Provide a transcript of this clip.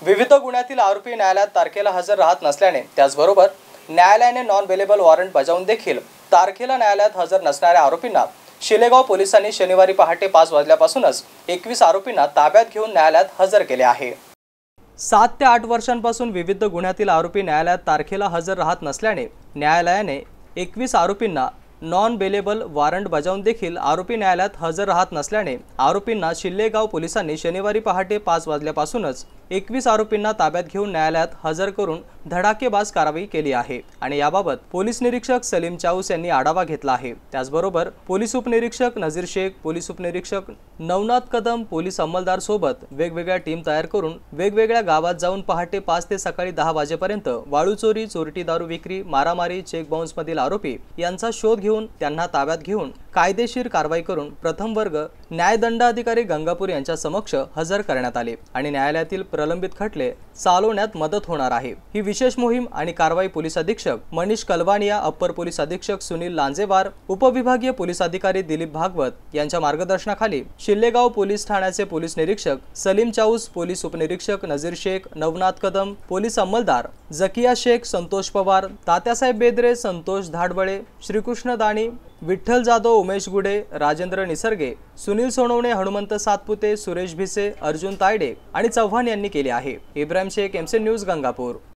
विविध गुन्ह्यातील आरोपी न्यायालयात तारखेला हजर राहत नसल्याने त्याचबरोबर न्यायालयाने नॉन बेलेबल वॉरंट बजावून देखील तारखेला न्यायालयात हजर नसणाऱ्या आरोपींना शिलेगाव पोलिसांनी शनिवारी पहाटे 5 वाजल्यापासूनच 21 आरोपींना ताब्यात घेऊन न्यायालयात हजर केले आहे। 7 ते 8 वर्षांपासून विविध गुन्ह्यातील आरोपी न्यायालयात तारखेला हजर राहत नसल्याने न्यायालयाने 21 आरोपींना नॉन बेलेबल वॉरंट बजावून देखील आरोपी न्यायालयात हजर राहत नसल्याने आरोपींना शिलेगाव पोलिसांनी शनिवारी पहाटे 5 वाजल्यापासूनच 21 आरोपींना ताब्यात घेऊन न्यायालयात हजर करून धडाकेबाज कारवाई केली आहे आणि याबाबत पोलीस निरीक्षक सलीम चाऊस यांनी आढावा घेतला आहे। त्याचबरोबर पोलीस उपनिरीक्षक नजीर शेख, पोलीस उपनिरीक्षक नवनाथ कदम, पोलीस अंमलदार सोबत वेगवेगळ्या टीम तयार करून वेगवेगळ्या गावात जाऊन पहाटे 5 ते सकाळी 10 वाजेपर्यंत वाळू चोरी, चोरटी दारू विक्री, मारामारी, चेक बाउन्स मधील आरोपी यांचा शोध घेऊन त्यांना ताब्यात घेऊन कायदेशीर कारवाई करून प्रथम वर्ग न्यायदंडाधिकारी गंगापूर यांच्या समक्ष हजर करण्यात आले आणि न्यायालयातील प्रलंबित खटले चालवण्यात मदत होणार आहे। ही विशेष मोहीम आणि कारवाई पोलीस अधीक्षक मनीष कलवानिया, अप्पर पोलीस अधीक्षक सुनील लांजेवार, उपविभागीय पोलीस अधिकारी दिलीप भागवत यांच्या मार्गदर्शनाखाली शिलेगाव पोलीस ठाण्याचे पोलीस निरीक्षक सलीम चाऊस, पोलीस उपनिरीक्षक नजीर शेख, नवनाथ कदम, पोलीस अंमलदार जकिया शेख, संतोष पवार, तात्यासाहेब बेदरे, संतोष धाडबळे, श्रीकृष्ण दाणी, विठ्ठल जाधव, उमेश गुडे, राजेंद्र निसर्गे, सुनील सोनवणे, हनुमंत सातपुते, सुरेश भिसे, अर्जुन तायडे आणि चव्हाण यांनी केले आहे। Ibrahim Shaikh, MC news, Gangapur.